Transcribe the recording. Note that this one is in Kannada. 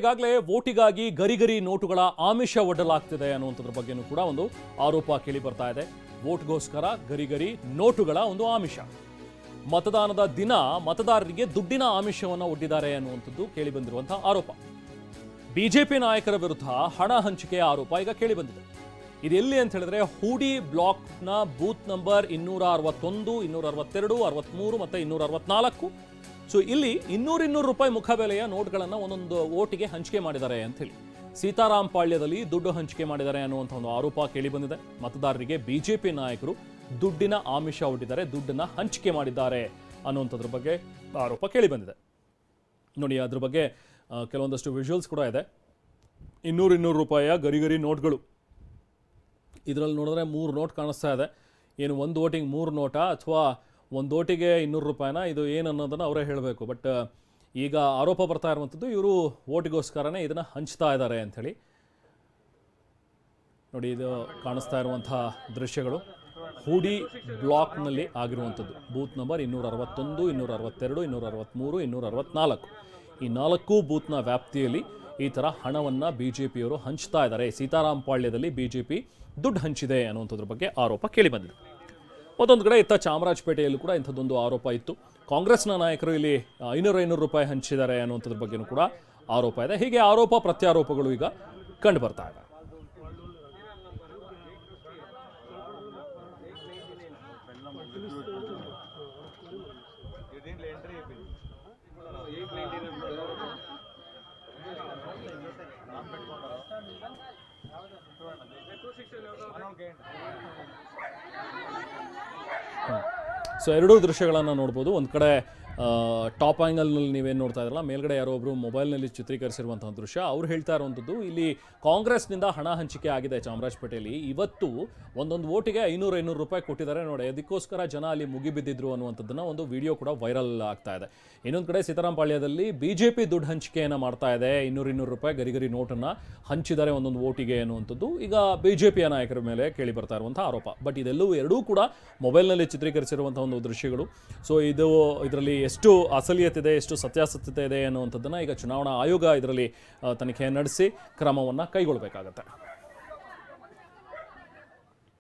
ಈಗಾಗಲೇ ವೋಟಿಗಾಗಿ ಗರಿಗರಿ ನೋಟುಗಳ ಆಮಿಷ ಒಡ್ಡಲಾಗ್ತಿದೆ ಅನ್ನುವಂಥದ್ರ ಬಗ್ಗೆನೂ ಕೂಡ ಒಂದು ಆರೋಪ ಕೇಳಿ ಬರ್ತಾ ಇದೆ. ವೋಟ್ಗೋಸ್ಕರ ಗರಿಗರಿ ನೋಟುಗಳ ಒಂದು ಆಮಿಷ. ಮತದಾನದ ದಿನ ಮತದಾರರಿಗೆ ದುಡ್ಡಿನ ಆಮಿಷವನ್ನು ಒಡ್ಡಿದ್ದಾರೆ ಅನ್ನುವಂಥದ್ದು ಕೇಳಿ ಬಂದಿರುವಂತಹ ಆರೋಪ. ಬಿಜೆಪಿ ನಾಯಕರ ವಿರುದ್ಧ ಹಣ ಹಂಚಿಕೆಯ ಆರೋಪ ಈಗ ಕೇಳಿ ಬಂದಿದೆ. ಇದೆಲ್ಲಿ ಅಂತ ಹೇಳಿದ್ರೆ ಹೂಡಿ ಬ್ಲಾಕ್ನ ಬೂತ್ ನಂಬರ್ 261, 262, 63 ಮತ್ತು 264. ಸೊ ಇಲ್ಲಿ 200 ರೂಪಾಯಿ ಮುಖಬೆಲೆಯ ನೋಟ್ಗಳನ್ನು ಒಂದೊಂದು ಓಟಿಗೆ ಹಂಚಿಕೆ ಮಾಡಿದ್ದಾರೆ ಅಂತ ಹೇಳಿ ಸೀತಾರಾಮ್ ಪಾಳ್ಯದಲ್ಲಿ ದುಡ್ಡು ಹಂಚಿಕೆ ಮಾಡಿದ್ದಾರೆ ಅನ್ನುವಂಥ ಒಂದು ಆರೋಪ ಕೇಳಿ ಬಂದಿದೆ. ಮತದಾರರಿಗೆ ಬಿಜೆಪಿ ನಾಯಕರು ದುಡ್ಡಿನ ಆಮಿಷ ಒಡ್ಡಿದ್ದಾರೆ, ದುಡ್ಡನ್ನ ಹಂಚಿಕೆ ಮಾಡಿದ್ದಾರೆ ಅನ್ನುವಂಥದ್ರ ಬಗ್ಗೆ ಆರೋಪ ಕೇಳಿ ಬಂದಿದೆ. ನೋಡಿ, ಅದ್ರ ಬಗ್ಗೆ ಕೆಲವೊಂದಷ್ಟು ವಿಜುವಲ್ಸ್ ಕೂಡ ಇದೆ. 200 ರೂಪಾಯಿಯ ಗರಿಗರಿ ನೋಟ್ಗಳು. ಇದರಲ್ಲಿ ನೋಡಿದ್ರೆ 3 ನೋಟ್ ಕಾಣಿಸ್ತಾ ಇದೆ. ಏನು ಒಂದು ಓಟಿಗೆ 3 ನೋಟಾ ಅಥವಾ ಒಂದು ಓಟಿಗೆ 200 ರೂಪಾಯಿನ? ಇದು ಏನು ಅನ್ನೋದನ್ನು ಅವರೇ ಹೇಳಬೇಕು. ಬಟ್ ಈಗ ಆರೋಪ ಬರ್ತಾ ಇರುವಂಥದ್ದು ಇವರು ಓಟಿಗೋಸ್ಕರನೇ ಇದನ್ನು ಹಂಚ್ತಾ ಇದ್ದಾರೆ ಅಂಥೇಳಿ. ನೋಡಿ, ಇದು ಕಾಣಿಸ್ತಾ ಇರುವಂಥ ದೃಶ್ಯಗಳು ಹೂಡಿ ಬ್ಲಾಕ್ನಲ್ಲಿ ಆಗಿರುವಂಥದ್ದು. Booth number 261, 262, 263, 264. ಈ 4 ಬೂತ್ನ ವ್ಯಾಪ್ತಿಯಲ್ಲಿ ಈ ಥರ ಹಣವನ್ನು ಬಿಜೆಪಿಯವರು ಹಂಚ್ತಾ ಇದ್ದಾರೆ. ಸೀತಾರಾಮ್ ಪಾಳ್ಯದಲ್ಲಿ ಬಿಜೆಪಿ ದುಡ್ಡು ಹಂಚಿದೆ ಅನ್ನುವಂಥದ್ರ ಬಗ್ಗೆ ಆರೋಪ ಕೇಳಿಬಂದಿದೆ. ಮತ್ತೊಂದು ಕಡೆ ಇತ್ತ ಚಾಮರಾಜಪೇಟೆಯಲ್ಲೂ ಕೂಡ ಇಂಥದ್ದೊಂದು ಆರೋಪ ಇತ್ತು. ಕಾಂಗ್ರೆಸ್ನ ನಾಯಕರು ಇಲ್ಲಿ 500 ರೂಪಾಯಿ ಹಂಚಿದ್ದಾರೆ ಅನ್ನುವಂಥದ್ರ ಬಗ್ಗೆಯೂ ಕೂಡ ಆರೋಪ ಇದೆ. ಹೀಗೆ ಆರೋಪ ಪ್ರತ್ಯಾರೋಪಗಳು ಈಗ ಕಂಡು ಬರ್ತಾ ಇದೆ. ಸೊ ಎರಡೂ ದೃಶ್ಯಗಳನ್ನು ನೋಡ್ಬೋದು. ಒಂದು ಕಡೆ ಟಾಪ್ ಆ್ಯಂಗಲ್ನಲ್ಲಿ ನೀವೇನು ನೋಡ್ತಾ ಇದ್ರಲ್ಲ, ಮೇಲ್ಗಡೆ ಯಾರೋ ಒಬ್ಬರು ಮೊಬೈಲ್ನಲ್ಲಿ ಚಿತ್ರೀಕರಿಸಿರುವಂತಹ ದೃಶ್ಯ. ಅವ್ರು ಹೇಳ್ತಾ ಇರುವಂಥದ್ದು ಇಲ್ಲಿ ಕಾಂಗ್ರೆಸ್ನಿಂದ ಹಣ ಹಂಚಿಕೆ ಆಗಿದೆ ಚಾಮರಾಜಪೇಟೆಯಲ್ಲಿ. ಇವತ್ತು ಒಂದೊಂದು ಓಟಿಗೆ 500 ರೂಪಾಯಿ ಕೊಟ್ಟಿದ್ದಾರೆ ನೋಡಿ. ಅದಕ್ಕೋಸ್ಕರ ಜನ ಅಲ್ಲಿ ಮುಗಿಬಿದ್ದಿದ್ರು ಅನ್ನುವಂಥದ್ದನ್ನು ಒಂದು ವಿಡಿಯೋ ಕೂಡ ವೈರಲ್ ಆಗ್ತಾ ಇದೆ. ಇನ್ನೊಂದು ಕಡೆ ಸೀತಾರಾಮ್ ಪಾಳ್ಯದಲ್ಲಿ ಬಿಜೆಪಿ ದುಡ್ಡು ಹಂಚಿಕೆಯನ್ನು ಮಾಡ್ತಾ ಇದೆ. 200 ರೂಪಾಯಿ ಗರಿಗರಿ ನೋಟನ್ನು ಹಂಚಿದ್ದಾರೆ ಒಂದೊಂದು ಓಟಿಗೆ ಅನ್ನುವಂಥದ್ದು ಈಗ ಬಿಜೆಪಿಯ ನಾಯಕರ ಮೇಲೆ ಕೇಳಿ ಬರ್ತಾ ಇರುವಂಥ ಆರೋಪ. ಬಟ್ ಎರಡೂ ಕೂಡ ಮೊಬೈಲ್ನಲ್ಲಿ ಚಿತ್ರೀಕರಿಸಿರುವಂಥ ಒಂದು ದೃಶ್ಯಗಳು. ಸೊ ಇದರಲ್ಲಿ ಎಷ್ಟು ಅಸಲಿಯತೆ ಇದೆ, ಎಷ್ಟು ಸತ್ಯಾಸತ್ಯತೆ ಇದೆ ಅನ್ನುವಂಥದ್ದನ್ನು ಈಗ ಚುನಾವಣಾ ಆಯೋಗ ಇದರಲ್ಲಿ ತನಿಖೆ ನಡೆಸಿ ಕ್ರಮವನ್ನು ಕೈಗೊಳ್ಳಬೇಕಾಗತ್ತೆ.